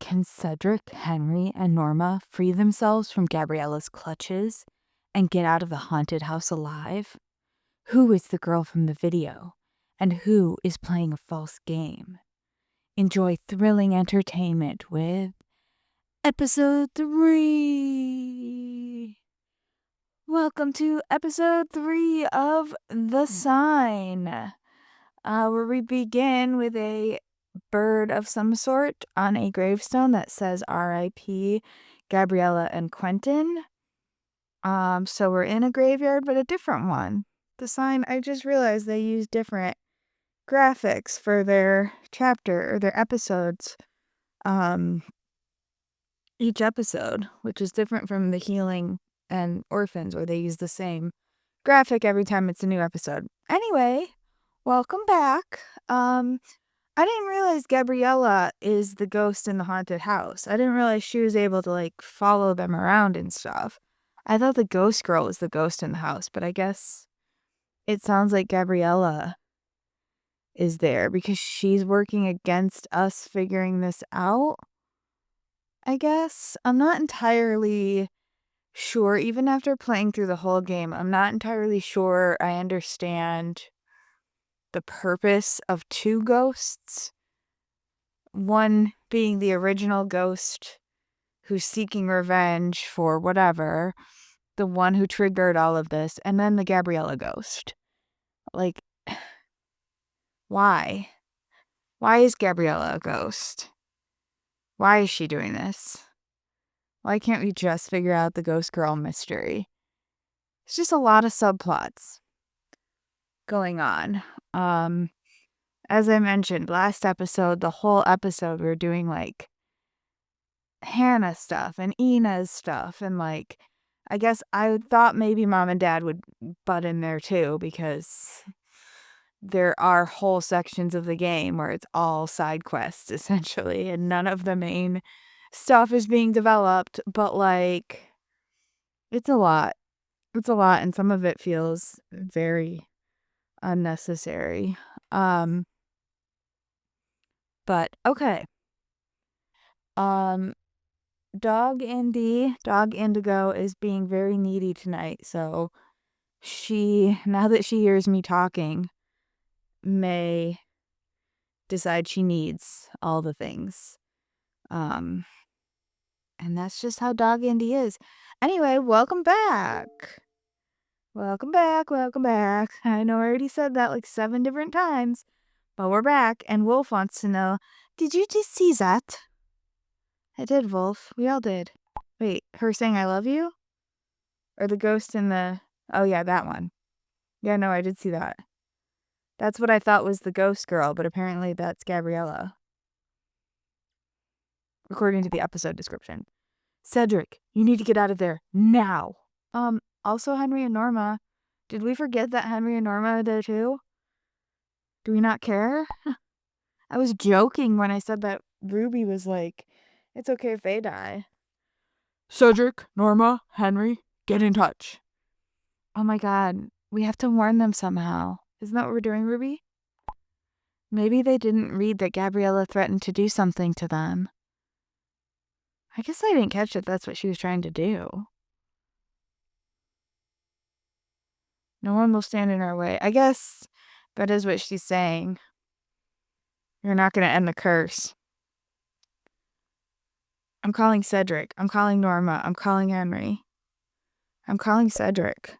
Can Cedrik, Henry, and Norma free themselves from Gabriela's clutches and get out of the haunted house alive? Who is the girl from the video? And who is playing a false game? Enjoy thrilling entertainment with Episode 3. Welcome to Episode 3 of The Sign, where we begin with a bird of some sort on a gravestone that says R.I.P. Gabriela and Quentin. So we're in a graveyard, but a different one. The Sign, I just realized they use different graphics for their chapter or their episodes. Each episode, which is different from the Healing and Orphans, where they use the same graphic every time it's a new episode. Anyway, welcome back. I didn't realize Gabriela is the ghost in the haunted house. I didn't realize she was able to, follow them around and stuff. I thought the ghost girl was the ghost in the house, but I guess it sounds like Gabriela is there because she's working against us figuring this out, I guess. I'm not entirely sure. Even after playing through the whole game, I'm not entirely sure I understand the purpose of two ghosts. One being the original ghost who's seeking revenge for whatever, the one who triggered all of this, and then the Gabriela ghost. Why? Why is Gabriela a ghost? Why is she doing this? Why can't we just figure out the ghost girl mystery? It's just a lot of subplots going on. As I mentioned last episode, the whole episode we were doing Hannah stuff and Ina's stuff, and I guess I thought maybe Mom and Dad would butt in there too, because there are whole sections of the game where it's all side quests essentially, and none of the main stuff is being developed, but it's a lot. It's a lot, and some of it feels very unnecessary. But okay. Dog Indigo is being very needy tonight, so now that she hears me talking, may decide she needs all the things. And that's just how Dog Indy is. Anyway, welcome back. Welcome back. I know I already said that 7 different times, but we're back, and Wolf wants to know, did you just see that? I did, Wolf. We all did. Wait, her saying I love you? Or the ghost in the... Oh, yeah, that one. Yeah, no, I did see that. That's what I thought was the ghost girl, but apparently that's Gabriela, according to the episode description. Cedrik, you need to get out of there now. Also Henry and Norma. Did we forget that Henry and Norma are there too? Do we not care? I was joking when I said that Ruby was it's okay if they die. Cedrik, Norma, Henry, get in touch. Oh my god, we have to warn them somehow. Isn't that what we're doing, Ruby? Maybe they didn't read that Gabriela threatened to do something to them. I guess I didn't catch that that's what she was trying to do. No one will stand in our way. I guess that is what she's saying. You're not going to end the curse. I'm calling Cedrik. I'm calling Norma. I'm calling Henry. I'm calling Cedrik.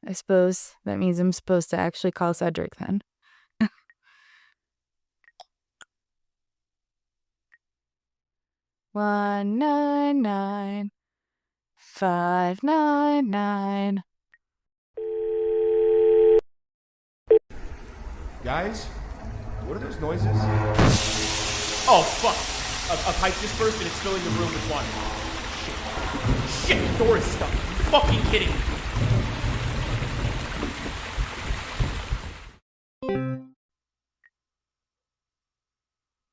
I suppose that means I'm supposed to actually call Cedrik then. 199-599. Guys, what are those noises? Oh, fuck! A pipe just burst and it's filling the room with water. Shit, the door is stuck. You're fucking kidding me.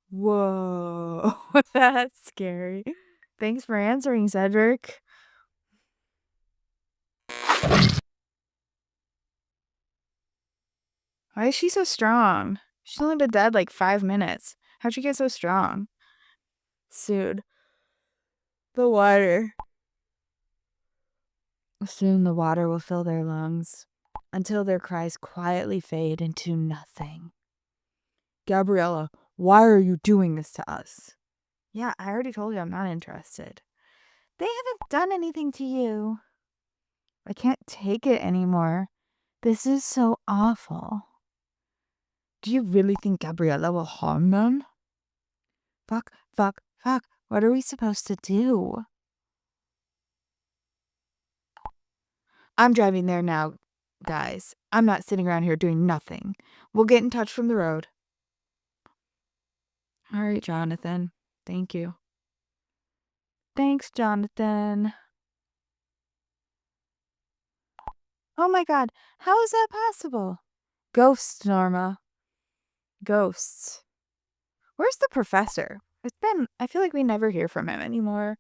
Whoa, that's scary. Thanks for answering, Cedrik. Why is she so strong? She's only been dead 5 minutes. How'd she get so strong? Soon the water will fill their lungs until their cries quietly fade into nothing. Gabriela, why are you doing this to us? Yeah, I already told you I'm not interested. They haven't done anything to you. I can't take it anymore. This is so awful. Do you really think Gabriela will harm them? Fuck. What are we supposed to do? I'm driving there now, guys. I'm not sitting around here doing nothing. We'll get in touch from the road. All right, Jonathan. Thank you. Thanks, Jonathan. Oh my god, how is that possible? Ghosts, Norma. Ghosts. Where's the professor? I feel like we never hear from him anymore.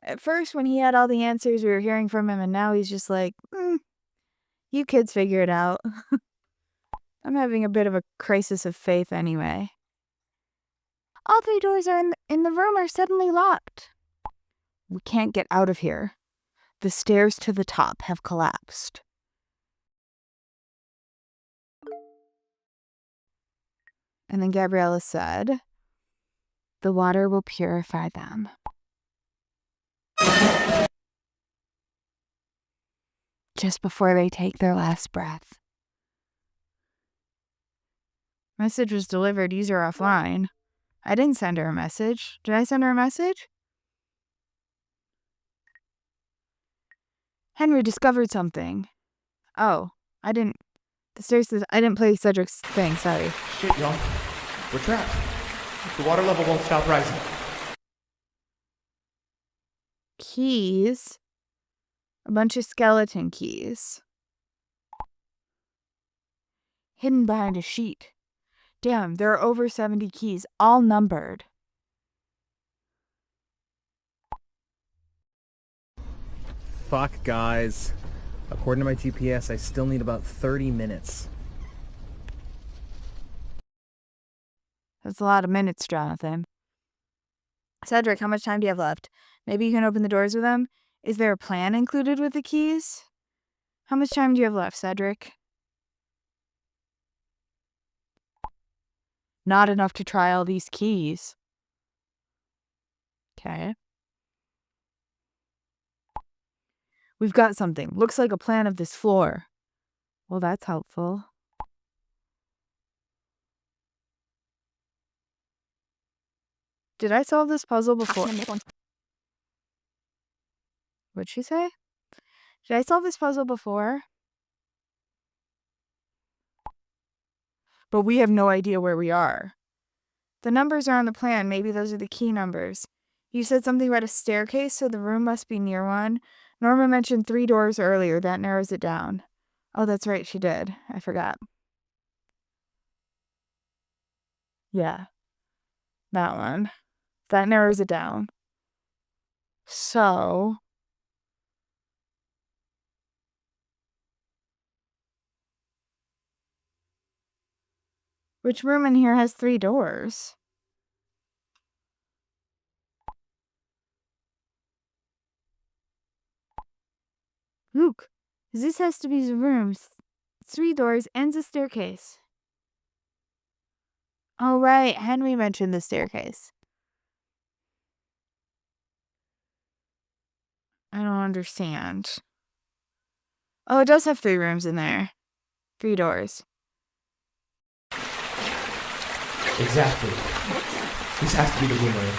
At first, when he had all the answers, we were hearing from him, and now he's just like, you kids figure it out. I'm having a bit of a crisis of faith anyway. All 3 doors in the room are suddenly locked. We can't get out of here. The stairs to the top have collapsed. And then Gabriela said, the water will purify them. Just before they take their last breath. Message was delivered, user offline. I didn't send her a message. Did I send her a message? Henry discovered something. Oh, I didn't play Cedrik's thing, sorry. Shit, y'all. We're trapped. The water level won't stop rising. Keys. A bunch of skeleton keys. Hidden behind a sheet. Damn, there are over 70 keys, all numbered. Fuck, guys. According to my GPS, I still need about 30 minutes. That's a lot of minutes, Jonathan. Cedrik, how much time do you have left? Maybe you can open the doors with them? Is there a plan included with the keys? How much time do you have left, Cedrik? Not enough to try all these keys. Okay. We've got something. Looks like a plan of this floor. Well, that's helpful. Did I solve this puzzle before? What'd she say? Did I solve this puzzle before? But we have no idea where we are. The numbers are on the plan. Maybe those are the key numbers. You said something about a staircase, so the room must be near one. Norma mentioned 3 doors earlier. That narrows it down. Oh, that's right. She did. I forgot. Yeah. That one. That narrows it down. So... which room in here has 3 doors? Look, this has to be the room. 3 doors and the staircase. Oh, right. Henry mentioned the staircase. I don't understand. Oh, it does have 3 rooms in there. 3 doors. Exactly. This has to be the room we're in.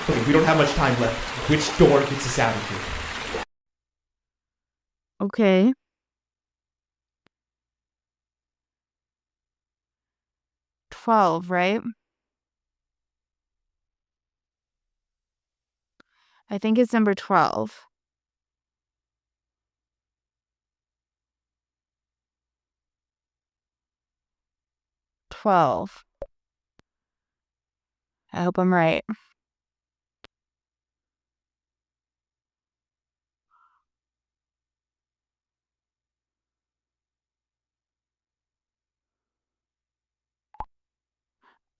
Okay, we don't have much time left. Which door gets us out of here? Okay. $12, right? I think it's number 12. I hope I'm right.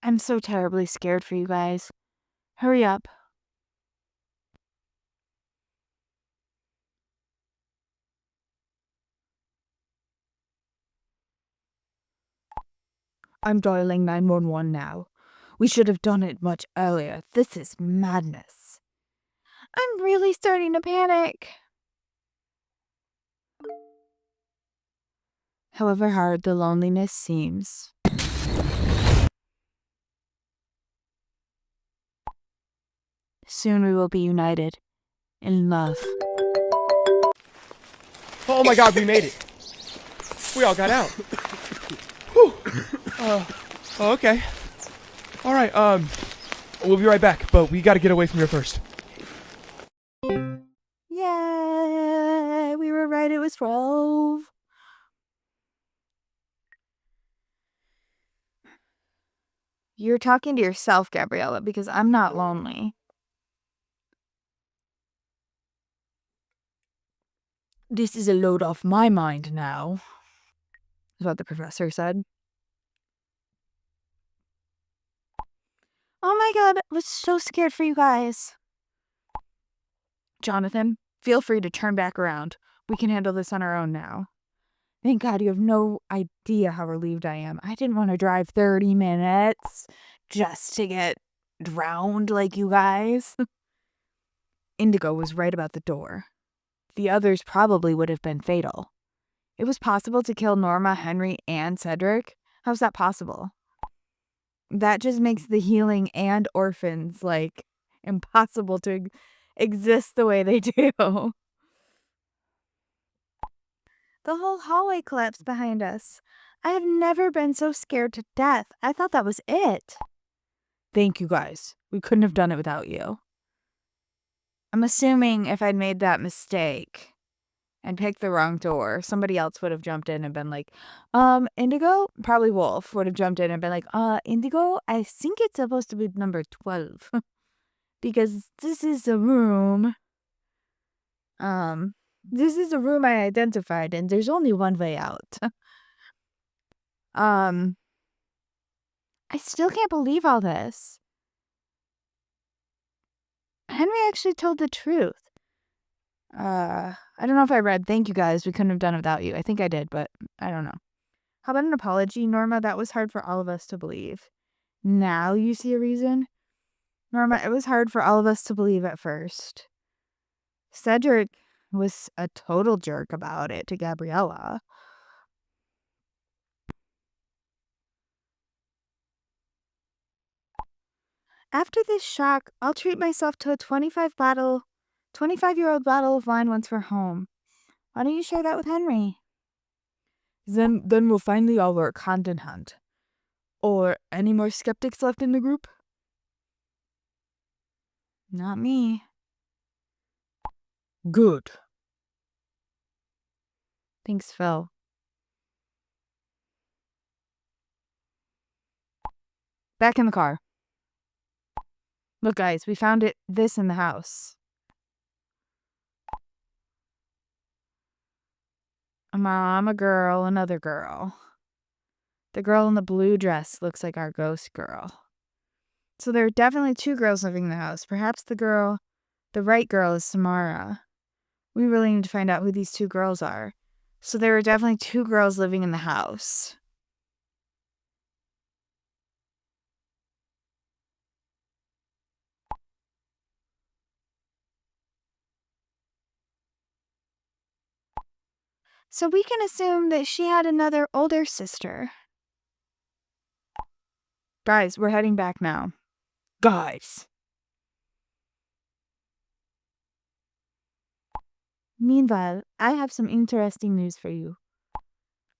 I'm so terribly scared for you guys. Hurry up. I'm dialing 911 now. We should have done it much earlier. This is madness. I'm really starting to panic. However hard the loneliness seems. Soon we will be united in love. Oh my god, we made it. We all got out. Whew. Okay. Alright, we'll be right back, but we gotta get away from here first. Yay! We were right, it was 12. You're talking to yourself, Gabriela, because I'm not lonely. This is a load off my mind now, is what the professor said. Oh my god, I was so scared for you guys. Jonathan, feel free to turn back around. We can handle this on our own now. Thank God you have no idea how relieved I am. I didn't want to drive 30 minutes just to get drowned like you guys. Indigo was right about the door. The others probably would have been fatal. It was possible to kill Norma, Henry, and Cedrik. How's that possible? That just makes the healing and orphans, like, impossible to exist the way they do. The whole hallway collapsed behind us. I have never been so scared to death. I thought that was it. Thank you, guys. We couldn't have done it without you. I'm assuming if I'd made that mistake and picked the wrong door, somebody else would have jumped in and been like, Indigo? Probably Wolf would have jumped in and been like, Indigo, I think it's supposed to be number 12. Because this is a room. This is a room I identified, and there's only one way out. I still can't believe all this. Henry actually told the truth. I don't know if I read, thank you guys, we couldn't have done it without you. I think I did, but I don't know. How about an apology, Norma? That was hard for all of us to believe. Now you see a reason? Norma, it was hard for all of us to believe at first. Cedrik was a total jerk about it to Gabriela. After this shock, I'll treat myself to a 25-year-old bottle of wine once we're home. Why don't you share that with Henry? Then we'll finally all work hand in hand. Or any more skeptics left in the group? Not me. Good. Thanks, Phil. Back in the car. Look, guys, we found this in the house. A mom, a girl, another girl. The girl in the blue dress looks like our ghost girl. So there are definitely two girls living in the house. Perhaps the right girl is Samara. We really need to find out who these two girls are. So there are definitely two girls living in the house. So we can assume that she had another older sister. Guys, we're heading back now. Guys! Meanwhile, I have some interesting news for you.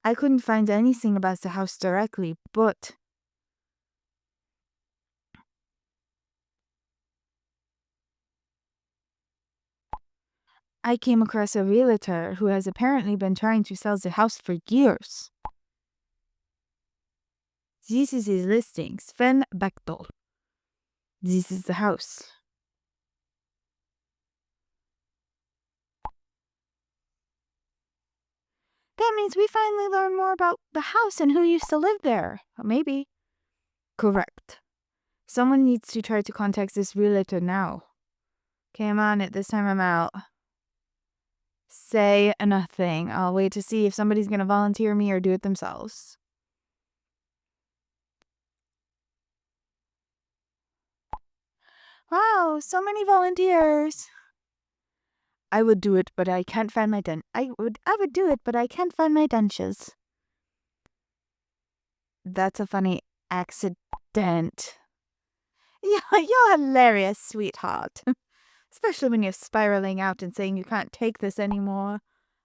I couldn't find anything about the house directly, but I came across a realtor who has apparently been trying to sell the house for years. This is his listing, Sven Bechtel. This is the house. That means we finally learn more about the house and who used to live there. Maybe. Correct. Someone needs to try to contact this realtor now. Okay, I'm on it. This time I'm out. Say nothing. I'll wait to see if somebody's going to volunteer me or do it themselves. Wow, so many volunteers. I would do it, but I can't find my I would do it, but I can't find my dentures. That's a funny accident. Yeah, you're hilarious, sweetheart. Especially when you're spiraling out and saying you can't take this anymore.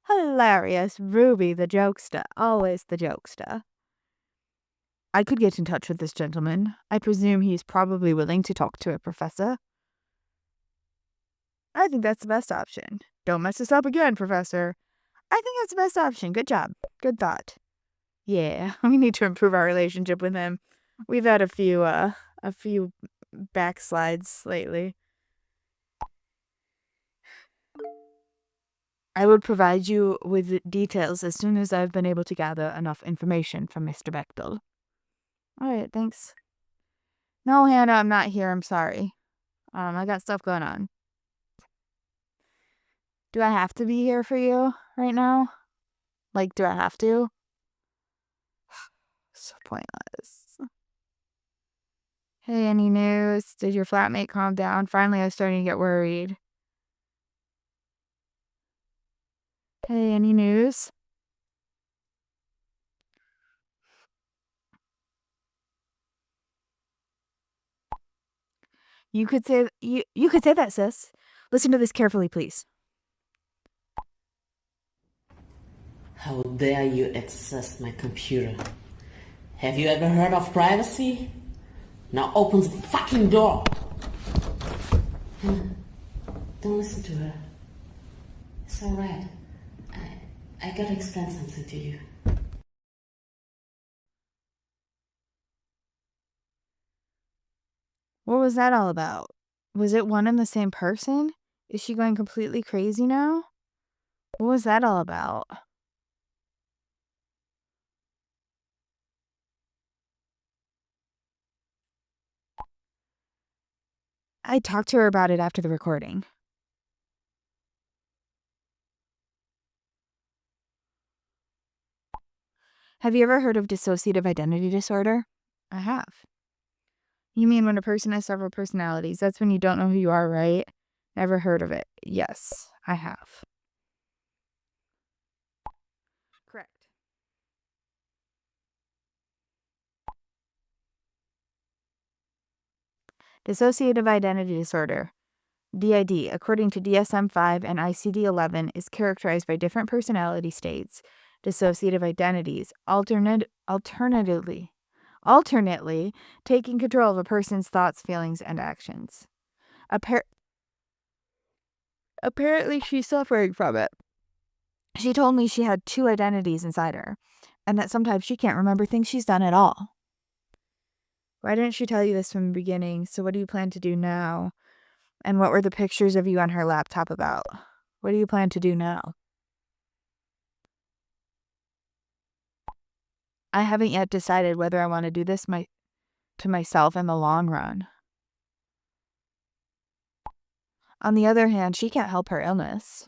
Hilarious, Ruby the jokester, always the jokester. I could get in touch with this gentleman. I presume he's probably willing to talk to a professor. I think that's the best option. Don't mess this up again, Professor. I think that's the best option. Good job. Good thought. Yeah, we need to improve our relationship with him. We've had a few backslides lately. I would provide you with details as soon as I've been able to gather enough information from Mr. Bechtel. All right, thanks. No, Hannah, I'm not here. I'm sorry. I got stuff going on. Do I have to be here for you right now? Like, do I have to? So pointless. Hey, any news? Did your flatmate calm down? Finally, I was starting to get worried. Hey, any news? You could say you could say that, sis. Listen to this carefully, please. How dare you access my computer? Have you ever heard of privacy? Now open the fucking door! Don't listen to her. It's alright. I gotta explain something to you. What was that all about? Was it one and the same person? Is she going completely crazy now? What was that all about? I talked to her about it after the recording. Have you ever heard of dissociative identity disorder? I have. You mean when a person has several personalities? That's when you don't know who you are, right? Never heard of it. Yes, I have. Correct. Dissociative identity disorder, DID, according to DSM-5 and ICD-11, is characterized by different personality states, dissociative identities, alternately taking control of a person's thoughts, feelings, and actions. Apparently, she's suffering from it. She told me she had two identities inside her, and that sometimes she can't remember things she's done at all. Why didn't she tell you this from the beginning? So what do you plan to do now? And what were the pictures of you on her laptop about? What do you plan to do now? I haven't yet decided whether I want to do this to myself in the long run. On the other hand, she can't help her illness.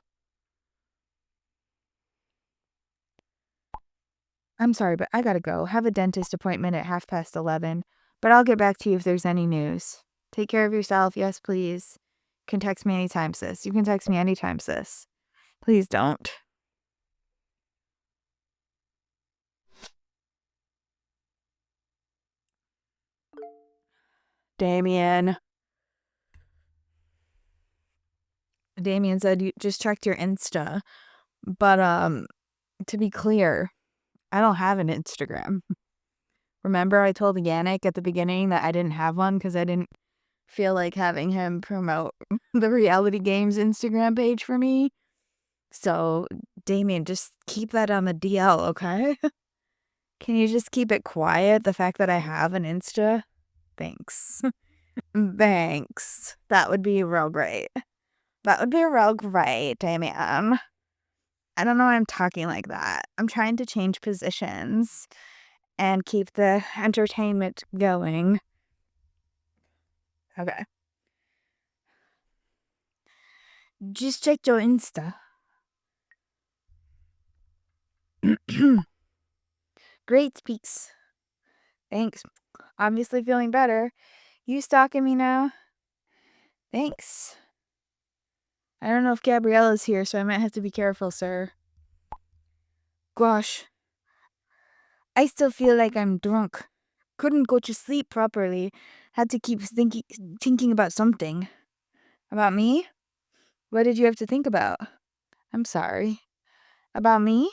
I'm sorry, but I gotta go. Have a dentist appointment at 11:30, but I'll get back to you if there's any news. Take care of yourself. Yes, please. You can text me anytime, sis. You can text me anytime, sis. Please don't. Damian. Damian said you just checked your Insta. But to be clear, I don't have an Instagram. Remember I told Yannick at the beginning that I didn't have one because I didn't feel like having him promote the reality games Instagram page for me. So, Damian, just keep that on the DL, okay? Can you just keep it quiet, the fact that I have an Insta? Thanks. Thanks. That would be real great. That would be real great, Damian. I don't know why I'm talking like that. I'm trying to change positions and keep the entertainment going. Okay. Just check your Insta. Great speaks. Thanks. Obviously feeling better. You stalking me now? Thanks. I don't know if Gabriela's here, so I might have to be careful, sir. Gosh. I still feel like I'm drunk. Couldn't go to sleep properly. Had to keep thinking about something. About me? What did you have to think about? I'm sorry. About me?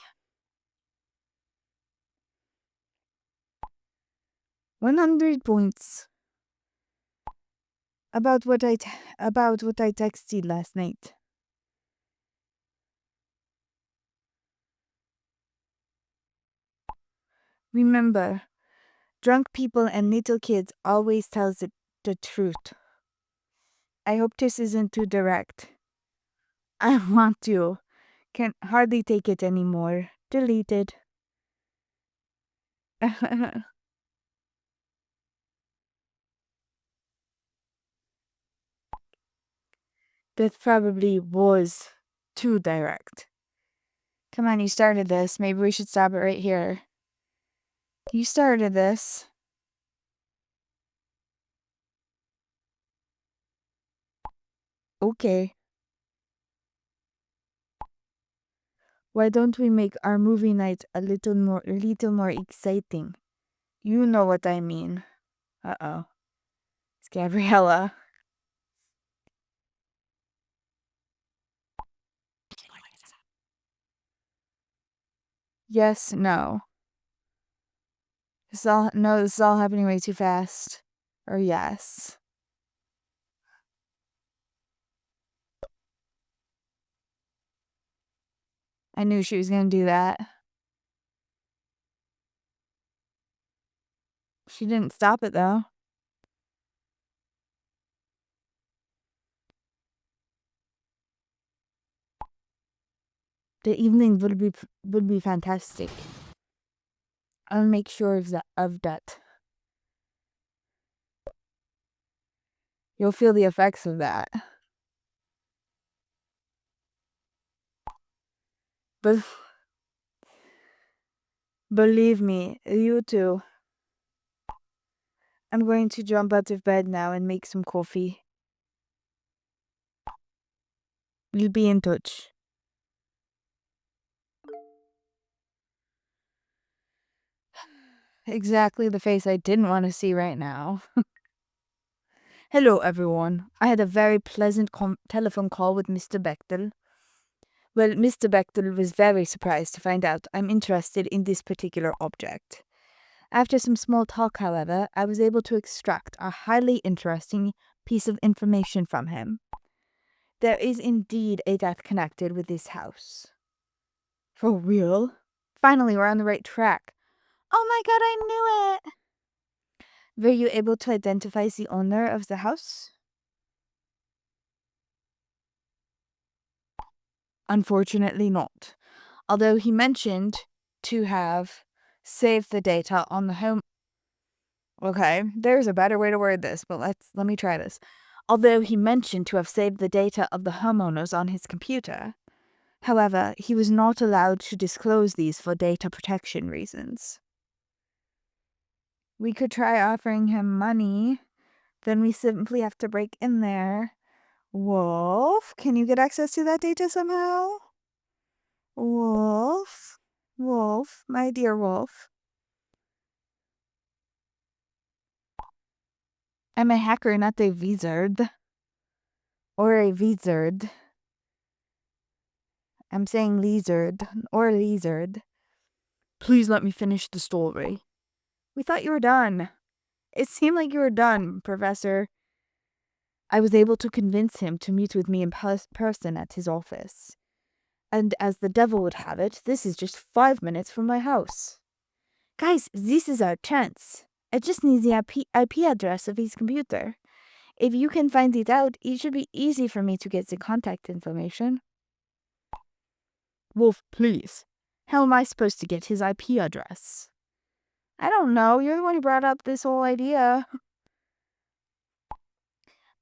100 points. About what I texted last night. Remember, drunk people and little kids always tells the truth. I hope this isn't too direct. I want to. Can hardly take it anymore. Deleted. That probably was too direct. Come on, you started this. Maybe we should stop it right here. You started this. Okay. Why don't we make our movie night a little more exciting? You know what I mean. Uh-oh. It's Gabriela. Yes, no. This is all happening way too fast. Or yes. I knew she was gonna do that. She didn't stop it though. The evening would be fantastic. I'll make sure of that. You'll feel the effects of that. But believe me, you too. I'm going to jump out of bed now and make some coffee. We'll be in touch. Exactly the face I didn't want to see right now. Hello, everyone. I had a very pleasant telephone call with Mr. Bechtel. Well, Mr. Bechtel was very surprised to find out I'm interested in this particular object. After some small talk, however, I was able to extract a highly interesting piece of information from him. There is indeed a death connected with this house. For real? Finally, we're on the right track. Oh my god, I knew it! Were you able to identify the owner of the house? Unfortunately not. Although he mentioned to have saved the data on the home. Okay, there's a better way to word this, but let me try this. Although he mentioned to have saved the data of the homeowners on his computer. However, he was not allowed to disclose these for data protection reasons. We could try offering him money. Then we simply have to break in there. Wolf, can you get access to that data somehow? Wolf, Wolf, my dear Wolf. I'm a hacker, not a wizard. Or a wizard. I'm saying lizard or lizard. Please let me finish the story. We thought you were done. It seemed like you were done, Professor. I was able to convince him to meet with me in person at his office. And as the devil would have it, this is just 5 minutes from my house. Guys, this is our chance. I just need the IP address of his computer. If you can find it out, it should be easy for me to get the contact information. Wolf, please. How am I supposed to get his IP address? I don't know. You're the one who brought up this whole idea.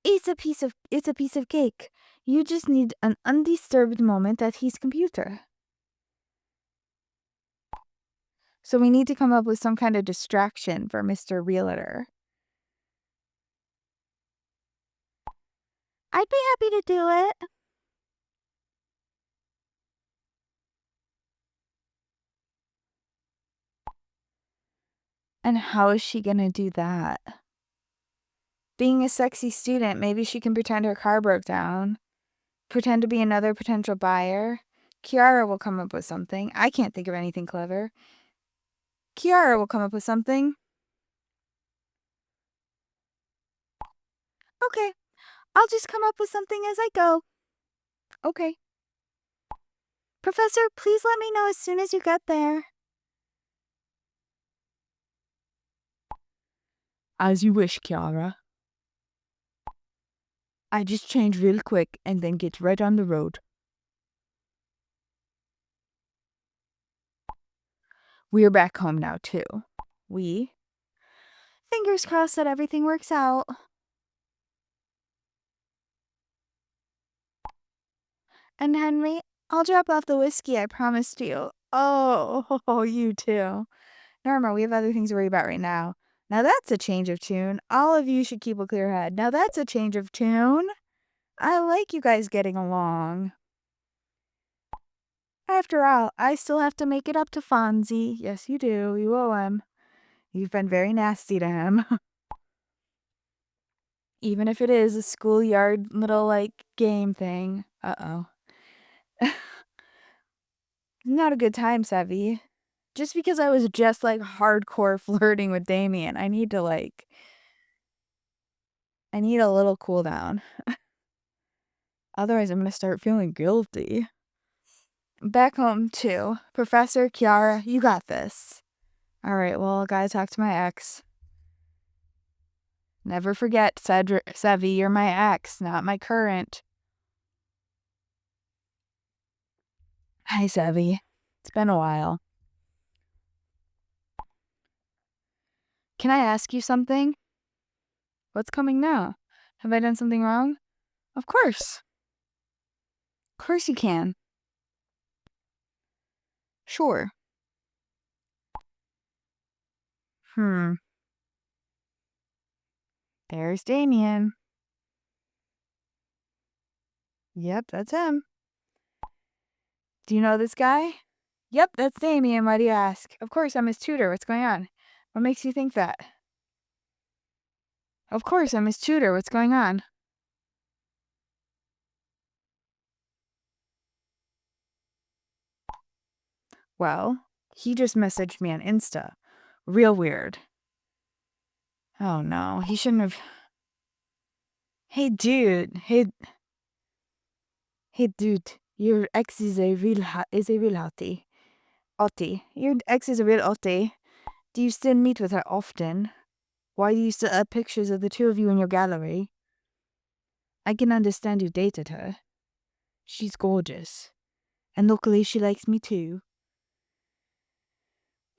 It's a piece of cake. You just need an undisturbed moment at his computer. So we need to come up with some kind of distraction for Mr. Realtor. I'd be happy to do it. And how is she gonna do that? Being a sexy student, maybe she can pretend her car broke down. Pretend to be another potential buyer. Ciara will come up with something. I can't think of anything clever. Ciara will come up with something. Okay, I'll just come up with something as I go. Okay. Professor, please let me know as soon as you get there. As you wish, Ciara. I just change real quick and then get right on the road. We're back home now, too. Fingers crossed that everything works out. And Henry, I'll drop off the whiskey I promised you. Oh, you too. Norma, we have other things to worry about right now. Now that's a change of tune. All of you should keep a clear head. Now that's a change of tune. I like you guys getting along. After all, I still have to make it up to Fonzie. Yes, you do. You owe him. You've been very nasty to him. Even if it is a schoolyard little, game thing. Uh-oh. Not a good time, Sevi. Just because I was just, hardcore flirting with Damian, I need a little cool down. Otherwise, I'm gonna start feeling guilty. Back home, too. Professor, Ciara, you got this. Alright, well, I gotta talk to my ex. Never forget, Sevi, you're my ex, not my current. Hi, Sevi. It's been a while. Can I ask you something? What's coming now? Have I done something wrong? Of course. Of course you can. Sure. There's Damian. Yep, that's him. Do you know this guy? Yep, that's Damian. Why do you ask? Of course, I'm his tutor. What's going on? What makes you think that? Of course, I'm his tutor. What's going on? Well, he just messaged me on Insta. Real weird. Oh no, he shouldn't have. Hey dude, hey dude, your ex is a real hottie. Hottie. Your ex is a real hottie. Do you still meet with her often? Why do you still have pictures of the two of you in your gallery? I can understand you dated her. She's gorgeous. And luckily she likes me too.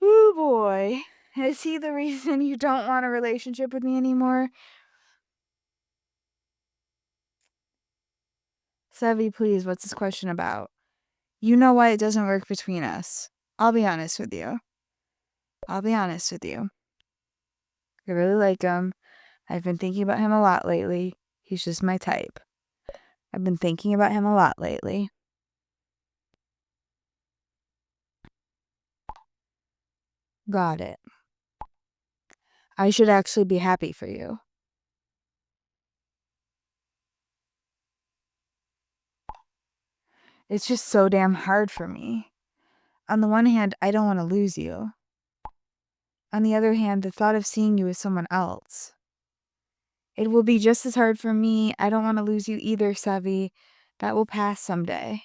Ooh boy. Is he the reason you don't want a relationship with me anymore? Sevi, please, what's this question about? You know why it doesn't work between us. I'll be honest with you. I really like him. I've been thinking about him a lot lately. He's just my type. I've been thinking about him a lot lately. Got it. I should actually be happy for you. It's just so damn hard for me. On the one hand, I don't want to lose you. On the other hand, the thought of seeing you with someone else. It will be just as hard for me. I don't want to lose you either, Sevi. That will pass someday.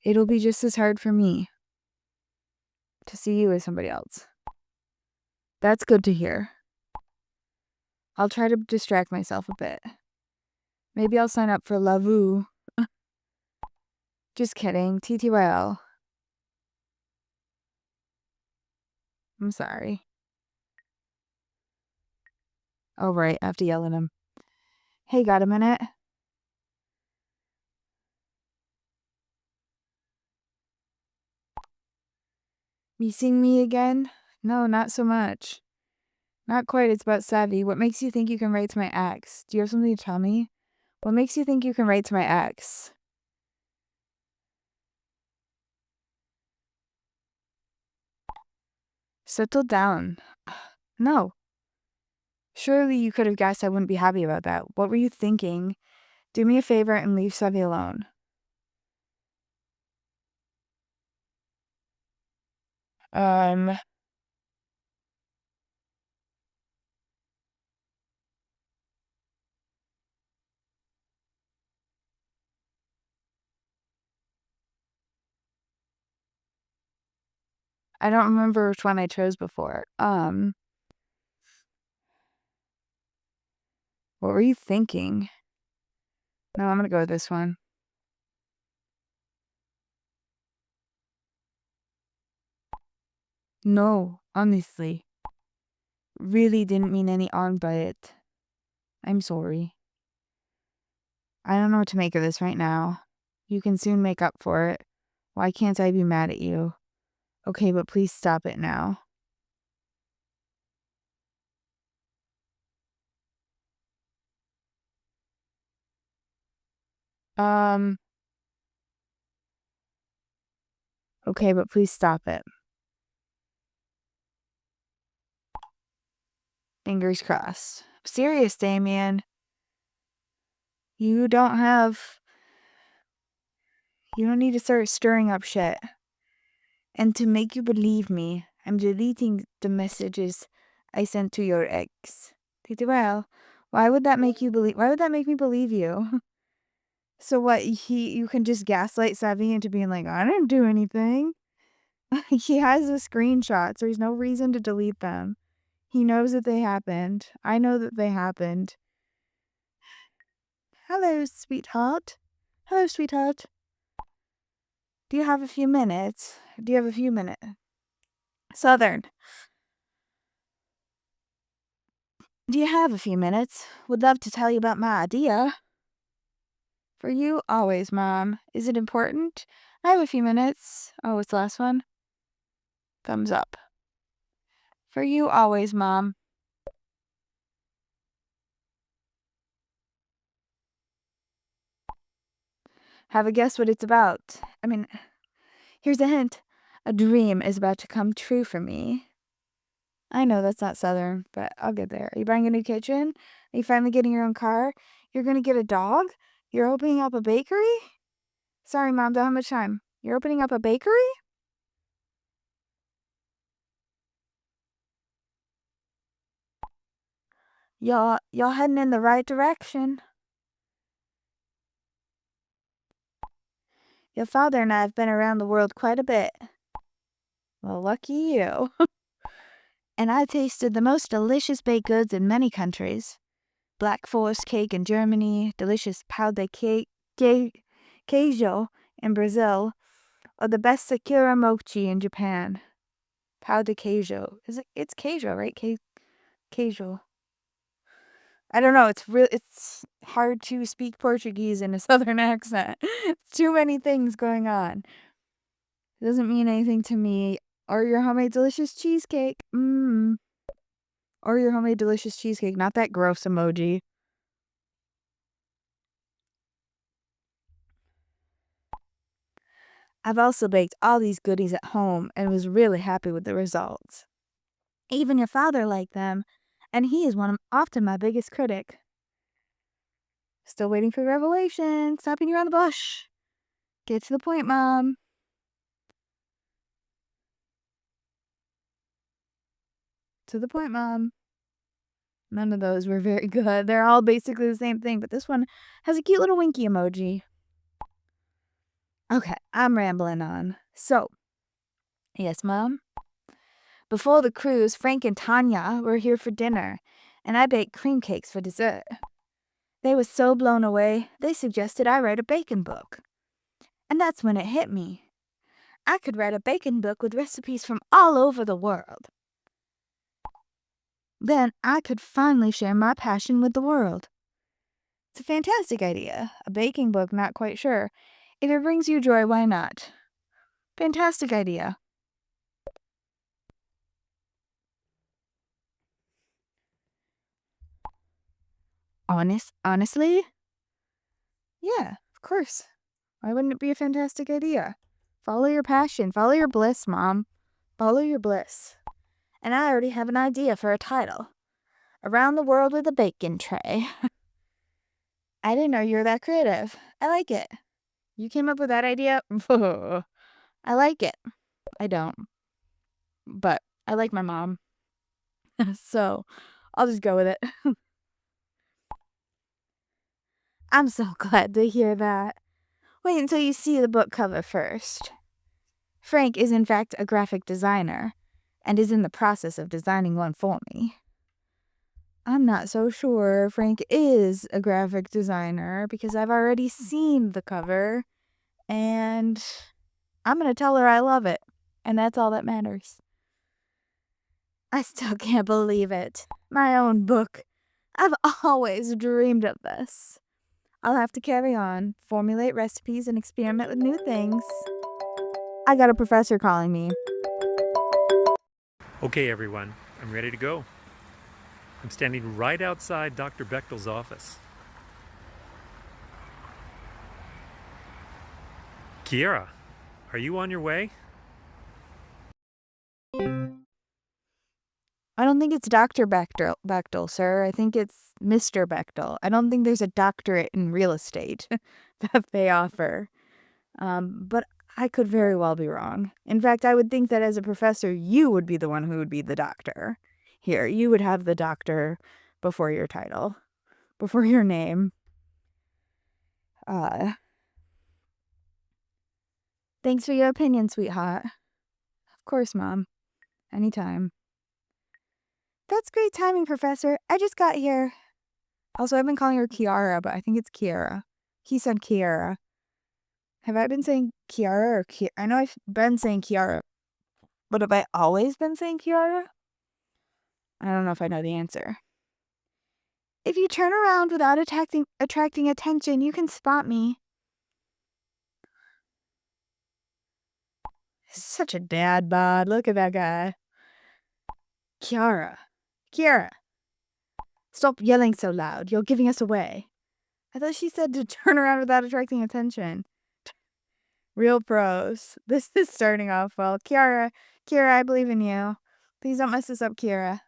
It'll be just as hard for me to see you with somebody else. That's good to hear. I'll try to distract myself a bit. Maybe I'll sign up for Lavu. Just kidding. TTYL. I'm sorry. Oh, right. I have to yell at him. Hey, got a minute? Missing me again? No, not so much. Not quite, it's about Sevi. What makes you think you can write to my ex? Do you have something to tell me? What makes you think you can write to my ex? Settle down. No. Surely you could have guessed I wouldn't be happy about that. What were you thinking? Do me a favor and leave Sevi alone. I don't remember which one I chose before. What were you thinking? No, I'm gonna go with this one. No, honestly. Really didn't mean any harm by it. I'm sorry. I don't know what to make of this right now. You can soon make up for it. Why can't I be mad at you? Okay, but please stop it now. Okay, but please stop it. Fingers crossed. Serious, Damian. You don't need to start stirring up shit. And to make you believe me, I'm deleting the messages I sent to your ex. Well, why would that make me believe you? So what, you can just gaslight Sevi into being like, I didn't do anything. He has the screenshots. There's no reason to delete them. He knows that they happened. I know that they happened. Hello, sweetheart. Hello, sweetheart. Do you have a few minutes? Southern. Do you have a few minutes? Would love to tell you about my idea. For you, always, Mom. Is it important? I have a few minutes. Oh, what's the last one? Thumbs up. For you, always, Mom. Have a guess what it's about. Here's a hint. A dream is about to come true for me. I know that's not Southern, but I'll get there. Are you buying a new kitchen? Are you finally getting your own car? You're gonna get a dog? You're opening up a bakery? Sorry, Mom, don't have much time. You're opening up a bakery? Y'all heading in the right direction. Your father and I have been around the world quite a bit. Well, lucky you. And I tasted the most delicious baked goods in many countries. Black Forest cake in Germany, delicious pão de queijo in Brazil, or the best Sakura mochi in Japan. Pão de queijo. It's queijo, right? Queijo. I don't know. It's hard to speak Portuguese in a southern accent. It's too many things going on. It doesn't mean anything to me. Or your homemade delicious cheesecake. Or your homemade delicious cheesecake. Not that gross emoji. I've also baked all these goodies at home and was really happy with the results. Even your father liked them, and he is often my biggest critic. Still waiting for the revelation. Stop beating around the bush. Get to the point, Mom. To the point, Mom. None of those were very good. They're all basically the same thing, but this one has a cute little winky emoji. Okay, I'm rambling on. So, yes, Mom? Before the cruise, Frank and Tanya were here for dinner, and I baked cream cakes for dessert. They were so blown away, they suggested I write a baking book. And that's when it hit me. I could write a baking book with recipes from all over the world. Then I could finally share my passion with the world. It's a fantastic idea. A baking book, not quite sure. If it brings you joy, why not? Fantastic idea. Honestly? Yeah, of course. Why wouldn't it be a fantastic idea? Follow your passion. Follow your bliss, Mom. Follow your bliss. And I already have an idea for a title. Around the World with a Bacon Tray. I didn't know you were that creative. I like it. You came up with that idea? I like it. I don't. But I like my mom. So I'll just go with it. I'm so glad to hear that. Wait until you see the book cover first. Frank is in fact a graphic designer and is in the process of designing one for me. I'm not so sure Frank is a graphic designer because I've already seen the cover and I'm going to tell her I love it. And that's all that matters. I still can't believe it. My own book. I've always dreamed of this. I'll have to carry on, formulate recipes, and experiment with new things. I got a professor calling me. Okay, everyone, I'm ready to go. I'm standing right outside Dr. Bechtel's office. Ciara, are you on your way? I don't think it's Dr. Bechtel, sir. I think it's Mr. Bechtel. I don't think there's a doctorate in real estate that they offer. But I could very well be wrong. In fact, I would think that as a professor, you would be the one who would be the doctor. Here, you would have the doctor before your title, before your name. Thanks for your opinion, sweetheart. Of course, Mom. Anytime. That's great timing, Professor. I just got here. Also, I've been calling her Ciara, but I think it's Ciara. He said Ciara. Have I been saying Ciara or Ciara? I know I've been saying Ciara, but have I always been saying Ciara? I don't know if I know the answer. If you turn around without attracting attention, you can spot me. Such a dad bod. Look at that guy. Ciara. Stop yelling so loud. You're giving us away. I thought she said to turn around without attracting attention. Real pros. This is starting off well. Ciara, I believe in you. Please don't mess this up, Ciara.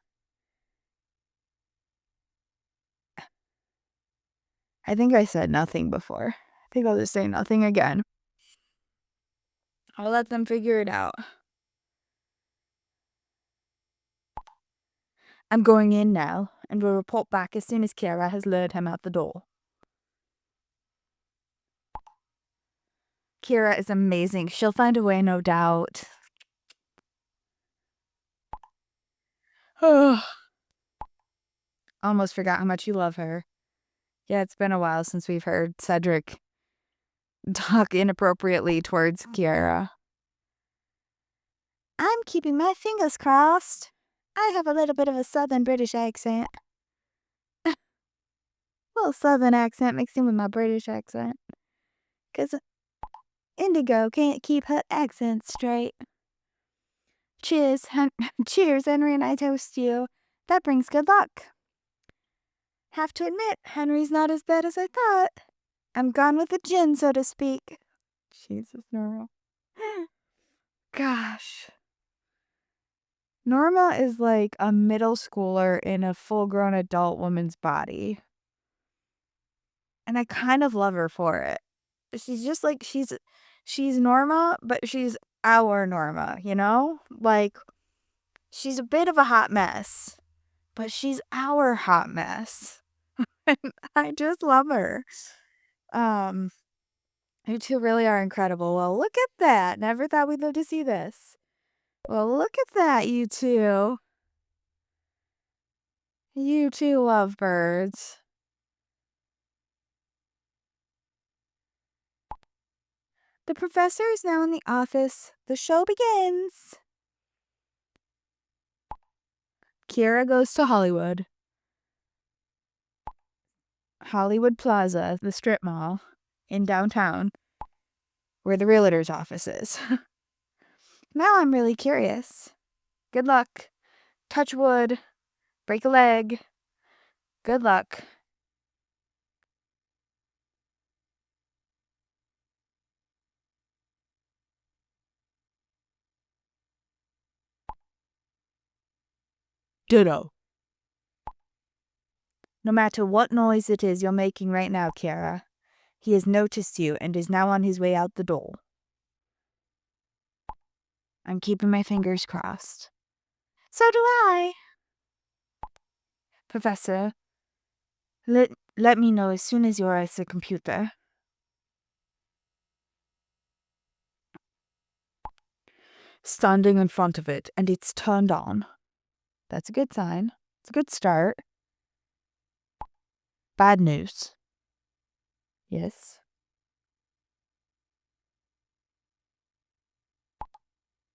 I think I said nothing before. I think I'll just say nothing again. I'll let them figure it out. I'm going in now, and will report back as soon as Ciara has lured him out the door. Ciara is amazing. She'll find a way, no doubt. Almost forgot how much you love her. Yeah, it's been a while since we've heard Cedrik talk inappropriately towards Ciara. I'm keeping my fingers crossed. I have a little bit of a southern British accent. Well, southern accent mixed in with my British accent. 'Cause Indigo can't keep her accent straight. Cheers, cheers, Henry, and I toast you. That brings good luck. Have to admit, Henry's not as bad as I thought. I'm gone with the gin, so to speak. Jesus, Norma. Gosh. Norma is like a middle schooler in a full-grown adult woman's body. And I kind of love her for it. She's just like, she's Norma, but she's our Norma, you know? Like, she's a bit of a hot mess, but she's our hot mess. I just love her. You two really are incredible. Well, look at that. Never thought we'd live to see this. Well, look at that, you two. You two lovebirds. The professor is now in the office. The show begins. Ciara goes to Hollywood. Hollywood Plaza, the strip mall in downtown, where the realtor's office is. Now I'm really curious. Good luck. Touch wood. Break a leg. Good luck. Ditto. No matter what noise it is you're making right now, Ciara, he has noticed you and is now on his way out the door. I'm keeping my fingers crossed. So do I. Professor, let me know as soon as you're at the computer. Standing in front of it, and it's turned on. That's a good sign. It's a good start. Bad news. Yes.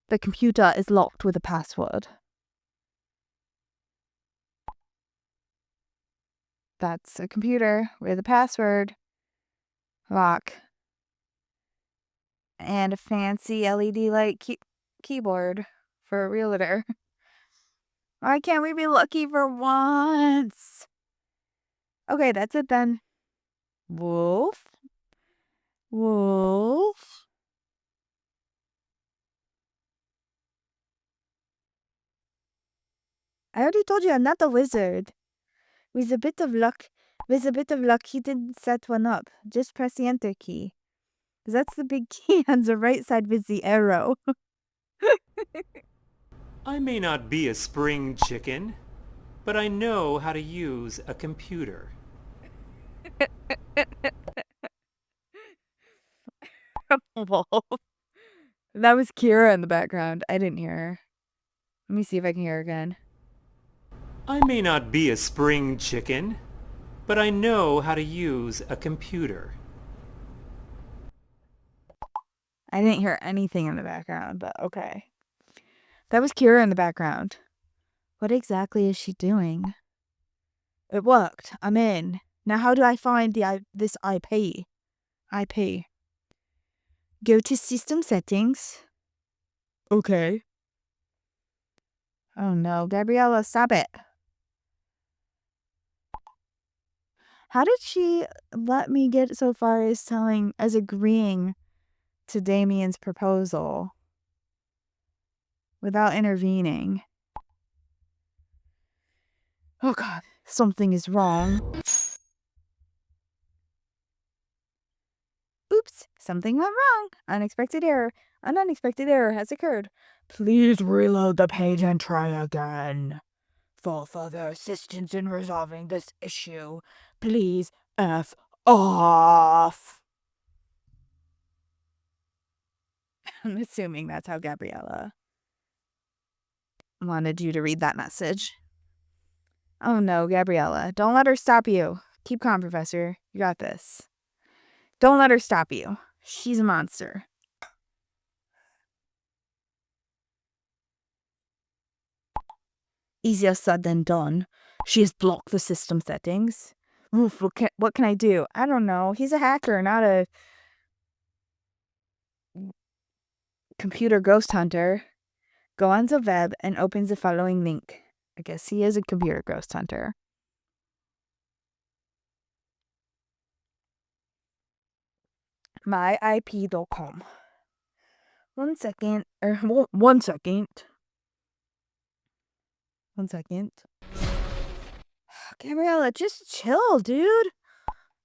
The computer is locked with a password. That's a computer with a password, lock, and a fancy LED light keyboard for a realtor. Why can't we be lucky for once? Okay, that's it then. Wolf? Wolf? I already told you I'm not a wizard. With a bit of luck, he didn't set one up. Just press the enter key. That's the big key on the right side with the arrow. I may not be a spring chicken, but I know how to use a computer. Wolf. That was Ciara in the background. I didn't hear her. Let me see if I can hear her again. I may not be a spring chicken, but I know how to use a computer. I didn't hear anything in the background, but okay. That was Ciara in the background. What exactly is she doing? It worked. I'm in. Now how do I find this IP? IP. Go to system settings. Okay. Oh no, Gabriela, stop it. How did she let me get so far as agreeing to Damian's proposal without intervening? Oh god, something is wrong. Oops, something went wrong. Unexpected error. An unexpected error has occurred. Please reload the page and try again. For further assistance in resolving this issue, please F off. I'm assuming that's how Gabriela wanted you to read that message. Oh no, Gabriela, don't let her stop you. Keep calm, Professor. You got this. Don't let her stop you. She's a monster. Easier said than done. She has blocked the system settings. Oof, what can I do? I don't know. He's a hacker, not a computer ghost hunter. Go on the web and open the following link. I guess he is a computer ghost hunter. myip.com. 1 second. 1 second. 1 second. Gabriela, just chill, dude.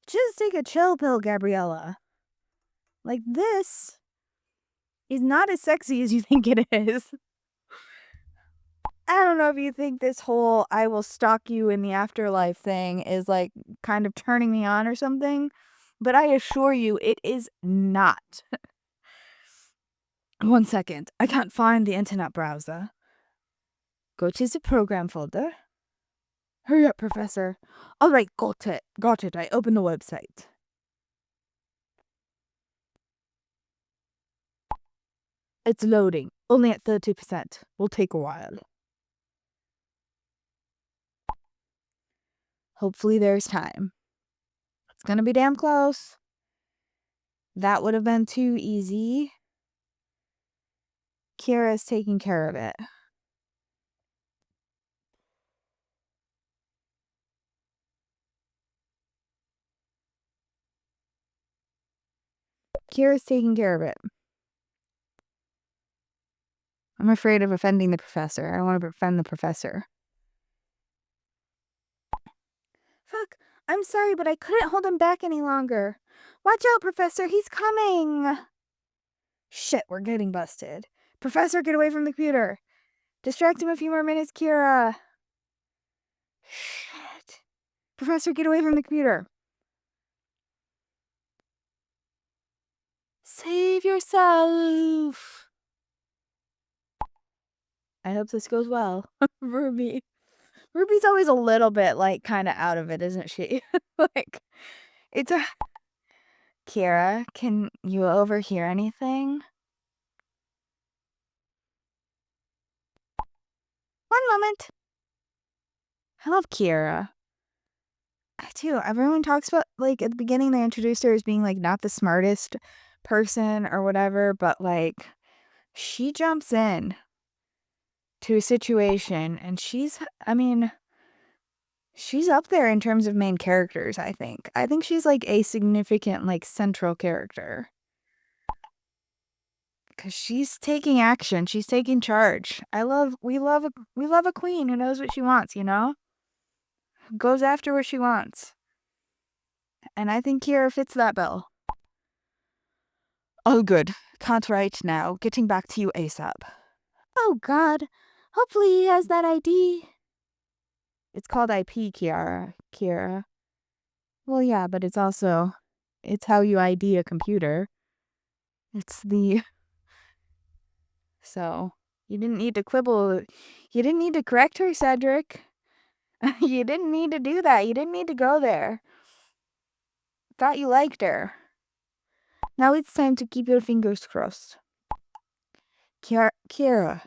Just take a chill pill, Gabriela. Like, this is not as sexy as you think it is. I don't know if you think this whole I will stalk you in the afterlife thing is like kind of turning me on or something, but I assure you it is not. 1 second. I can't find the internet browser. Go to the program folder. Hurry up, Professor. All right, got it. Got it. I opened the website. It's loading. Only at 30%. Will take a while. Hopefully there's time. It's gonna be damn close. That would have been too easy. Ciara's taking care of it. Ciara's taking care of it. I'm afraid of offending the professor. I don't want to offend the professor. I'm sorry, but I couldn't hold him back any longer. Watch out, Professor, he's coming! Shit, we're getting busted. Professor, get away from the computer. Distract him a few more minutes, Ciara. Shit. Professor, get away from the computer. Save yourself. I hope this goes well. Ruby. Ruby's always a little bit, like, kind of out of it, isn't she? Like, it's a... Ciara, can you overhear anything? One moment. I love Ciara. I do. Everyone talks about, like, at the beginning they introduced her as being, like, not the smartest person or whatever, but, like, she jumps in to a situation and she's up there in terms of main characters, I think. I think she's, like, a significant, like, central character. Because she's taking action. She's taking charge. We love a queen who knows what she wants, you know? Goes after what she wants. And I think Ciara fits that bill. All good. Can't write now. Getting back to you ASAP. Oh, God. Hopefully he has that ID. It's called IP, Ciara. Well, yeah, but it's how you ID a computer. So, you didn't need to quibble. You didn't need to correct her, Cedrik. You didn't need to do that. You didn't need to go there. Thought you liked her. Now it's time to keep your fingers crossed. Ciara,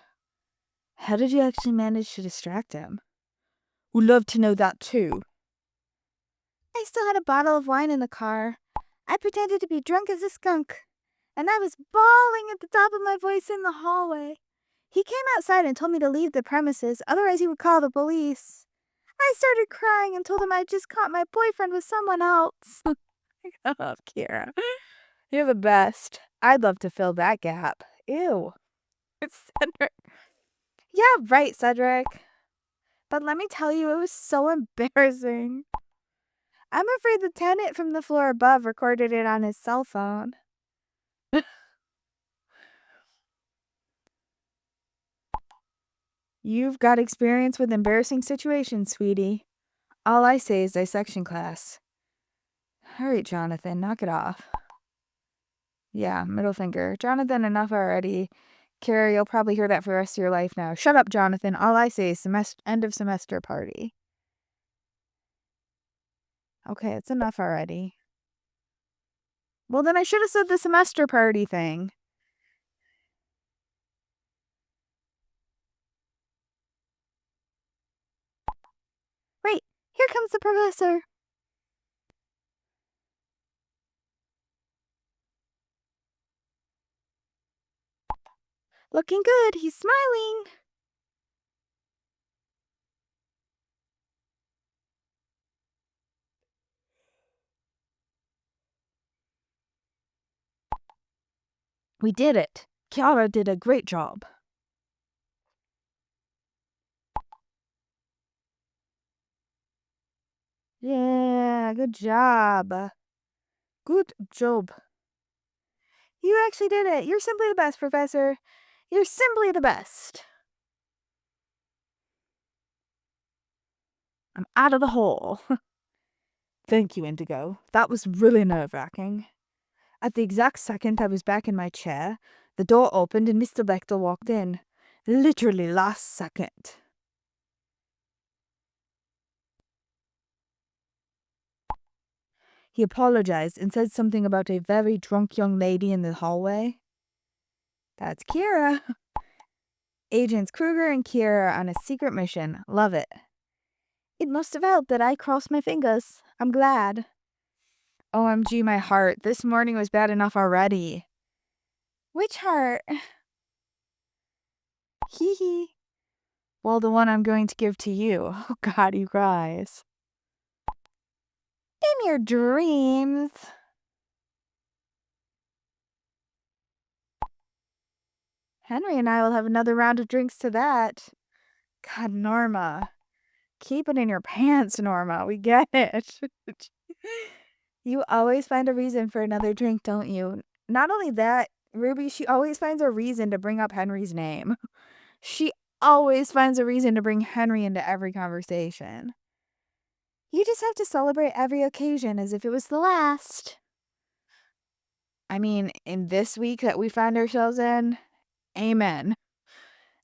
how did you actually manage to distract him? Would love to know that too. I still had a bottle of wine in the car. I pretended to be drunk as a skunk, and I was bawling at the top of my voice in the hallway. He came outside and told me to leave the premises, otherwise he would call the police. I started crying and told him I'd just caught my boyfriend with someone else. I love Ciara. You're the best. I'd love to fill that gap. Ew. It's Cedrik. Yeah, right, Cedrik. But let me tell you, it was so embarrassing. I'm afraid the tenant from the floor above recorded it on his cell phone. You've got experience with embarrassing situations, sweetie. All I say is dissection class. Hurry, Jonathan, knock it off. Yeah, middle finger. Jonathan, enough already. Ciara, you'll probably hear that for the rest of your life now. Shut up, Jonathan. All I say is end of semester party. Okay, it's enough already. Well, then I should have said the semester party thing. Wait, here comes the professor. Looking good. He's smiling. We did it. Ciara did a great job. Yeah, good job. Good job. You actually did it. You're simply the best, Professor. You're simply the best. I'm out of the hole. Thank you, Indigo. That was really nerve-wracking. At the exact second I was back in my chair, the door opened and Mr. Bechtel walked in. Literally last second. He apologized and said something about a very drunk young lady in the hallway. That's Ciara. Agents Kruger and Ciara on a secret mission. Love it. It must have helped that I crossed my fingers. I'm glad. OMG, my heart. This morning was bad enough already. Which heart? Hee hee. Well, the one I'm going to give to you. Oh God, you guys. In your dreams. Henry and I will have another round of drinks to that. God, Norma. Keep it in your pants, Norma. We get it. You always find a reason for another drink, don't you? Not only that, Ruby, she always finds a reason to bring up Henry's name. She always finds a reason to bring Henry into every conversation. You just have to celebrate every occasion as if it was the last. I mean, in this week that we find ourselves in, amen.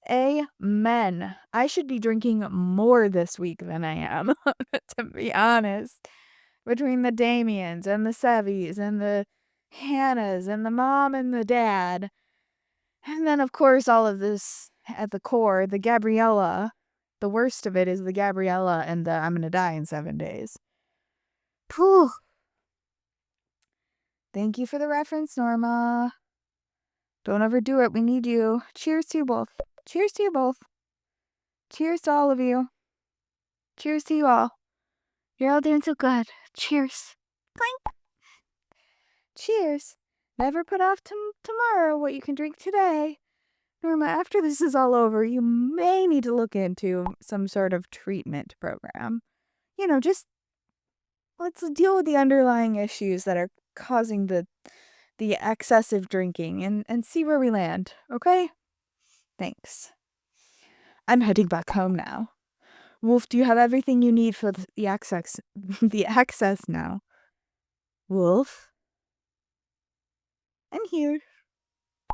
Amen. I should be drinking more this week than I am, to be honest. Between the Damians and the Sevis and the Hannahs and the mom and the dad. And then, of course, all of this at the core, the Gabriela. The worst of it is the Gabriela and the I'm going to die in 7 days. Phew. Thank you for the reference, Norma. Don't overdo it. We need you. Cheers to you both. Cheers to you both. Cheers to all of you. Cheers to you all. You're all doing so good. Cheers. Clink. Cheers. Never put off tomorrow what you can drink today. Norma, after this is all over, you may need to look into some sort of treatment program. Just let's deal with the underlying issues that are causing the excessive drinking and see where we land, okay? Thanks. I'm heading back home now. Wolf, do you have everything you need for the access now? Wolf? I'm here.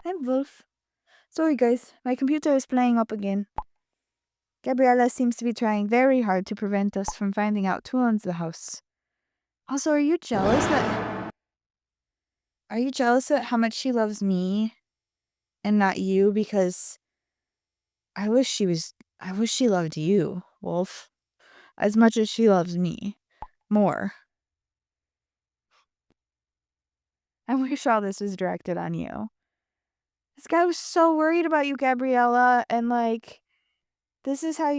I'm Wolf. Sorry guys, my computer is playing up again. Gabriela seems to be trying very hard to prevent us from finding out who owns the house. Also, are you jealous at how much she loves me and not you? Because I wish she loved you, Wolf, as much as she loves me. More. I wish all this was directed on you. This guy was so worried about you, Gabriela, and this is how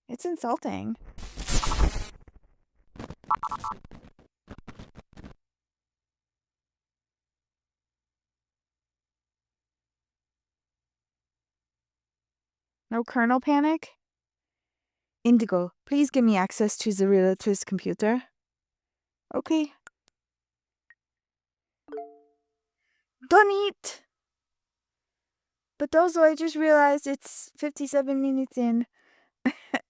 it's insulting. No kernel panic? Indigo, please give me access to the realtor's computer. Okay. Don't eat! But also, I just realized it's 57 minutes in.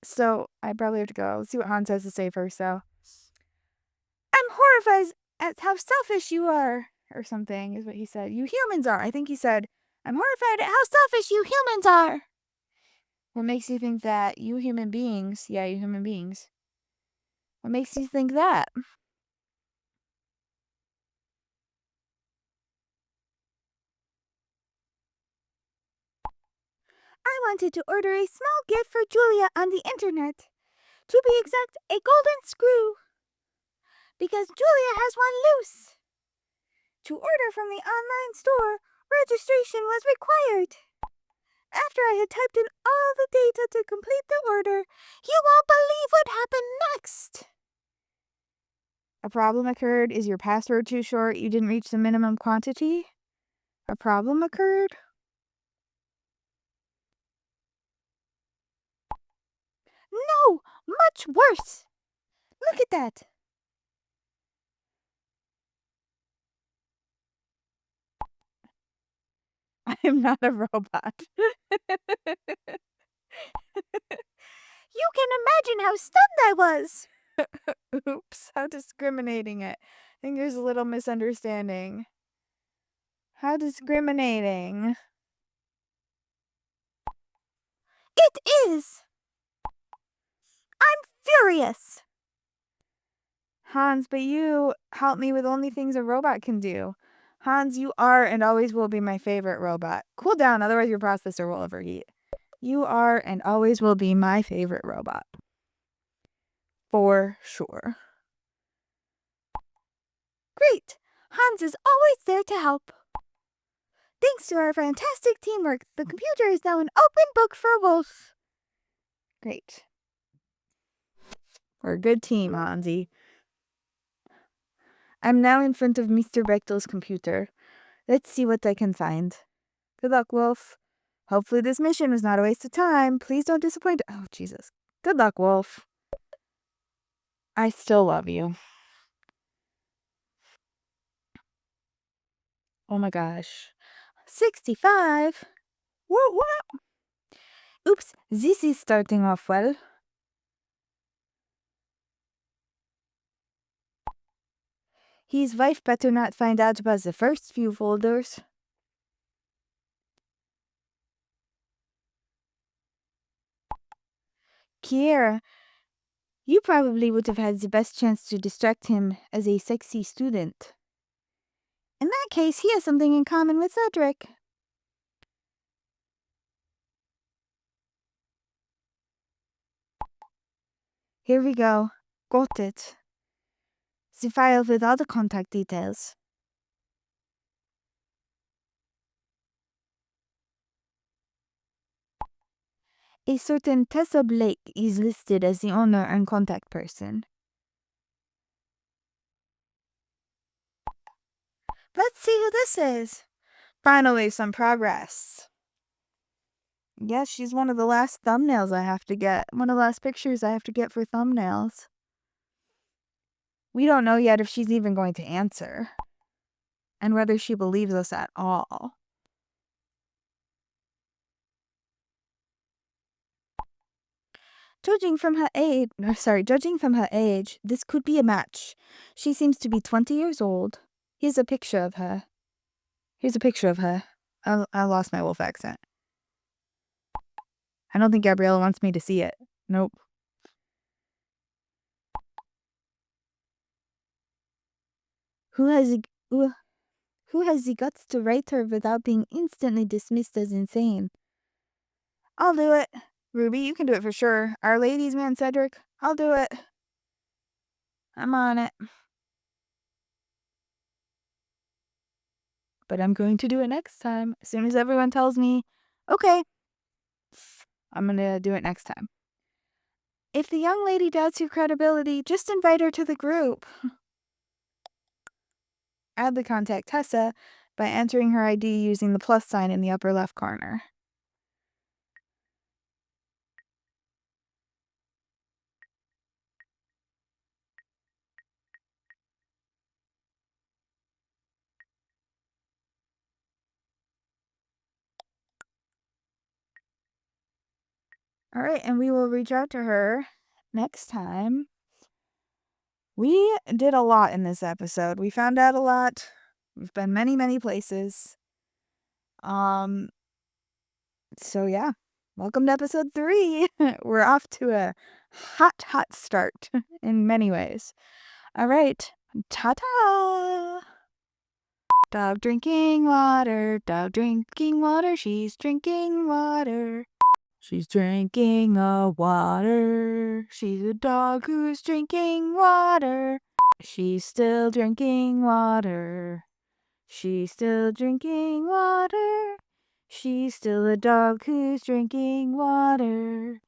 So, I probably have to go. Let's see what Hans has to say first, though. I'm horrified at how selfish you are. Or something, is what he said. You humans are. I think he said, I'm horrified at how selfish you humans are. What makes you think that? You human beings. Yeah, you human beings. What makes you think that? I wanted to order a small gift for Julia on the internet. To be exact, a golden screw. Because Julia has one loose. To order from the online store, registration was required. After I had typed in all the data to complete the order, you won't believe what happened next. A problem occurred. Is your password too short? You didn't reach the minimum quantity? A problem occurred? No! Much worse! Look at that! I am not a robot. You can imagine how stunned I was! Oops, how discriminating it. I think there's a little misunderstanding. How discriminating. It is! I'm furious! Hans, but you help me with only things a robot can do. Hans, you are and always will be my favorite robot. Cool down, otherwise your processor will overheat. You are and always will be my favorite robot. For sure. Great! Hans is always there to help. Thanks to our fantastic teamwork, the computer is now an open book for Wolf. Great. We're a good team, Hansi. I'm now in front of Mr. Bechtel's computer. Let's see what I can find. Good luck, Wolf. Hopefully this mission was not a waste of time. Please don't disappoint. Oh, Jesus. Good luck, Wolf. I still love you. Oh my gosh. 65? What? Oops, this is starting off well. His wife better not find out about the first few folders. Ciara, you probably would have had the best chance to distract him as a sexy student. In that case, he has something in common with Cedrik. Here we go. Got it. The file with all the contact details. A certain Tessa Blake is listed as the owner and contact person. Let's see who this is. Finally, some progress. Yes, she's one of the last thumbnails I have to get. One of the last pictures I have to get for thumbnails. We don't know yet if she's even going to answer. And whether she believes us at all. Judging from her age, this could be a match. She seems to be 20 years old. Here's a picture of her. I lost my wolf accent. I don't think Gabriela wants me to see it. Nope. Who has the guts to write her without being instantly dismissed as insane? I'll do it. Ruby, you can do it for sure. Our ladies, man, Cedrik. I'll do it. I'm on it. But I'm going to do it next time. As soon as everyone tells me, okay, I'm going to do it next time. If the young lady doubts your credibility, just invite her to the group. Add the contact Tessa by entering her ID using the plus sign in the upper left corner. All right, and we will reach out to her next time. We did a lot in this episode. We found out a lot. We've been many, many places. So yeah, welcome to episode 3. We're off to a hot start in many ways. All right, ta-ta! Dog drinking water, she's drinking water. She's drinking the water. She's a dog who's drinking water. She's still drinking water. She's still drinking water. She's still a dog who's drinking water.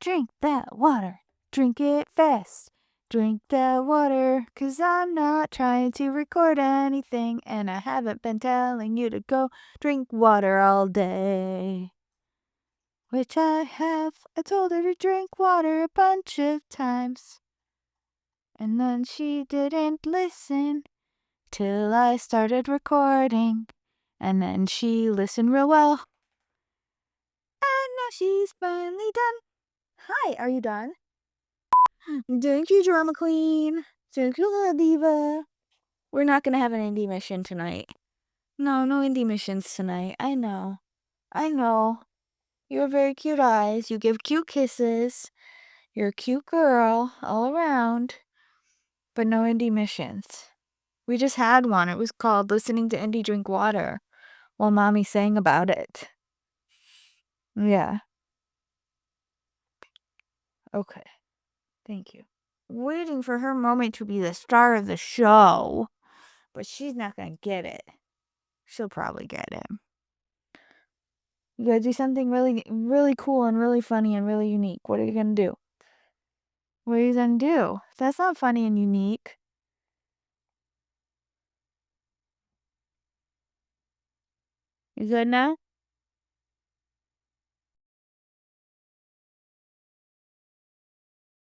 Drink that water. Drink it fast. Drink that water, 'cause I'm not trying to record anything, and I haven't been telling you to go drink water all day. Which I have. I told her to drink water a bunch of times. And then she didn't listen till I started recording. And then she listened real well. And now she's finally done. Hi, are you done? Thank you, Drama Queen. Thank you, Little Diva. We're not gonna have an indie mission tonight. No indie missions tonight. I know. You have very cute eyes. You give cute kisses. You're a cute girl all around. But no indie missions. We just had one. It was called Listening to Indie Drink Water while Mommy sang about it. Yeah. Okay. Thank you. Waiting for her moment to be the star of the show. But she's not gonna get it. She'll probably get it. You gotta do something really, really cool and really funny and really unique. What are you gonna do? What are you gonna do? That's not funny and unique. You good now?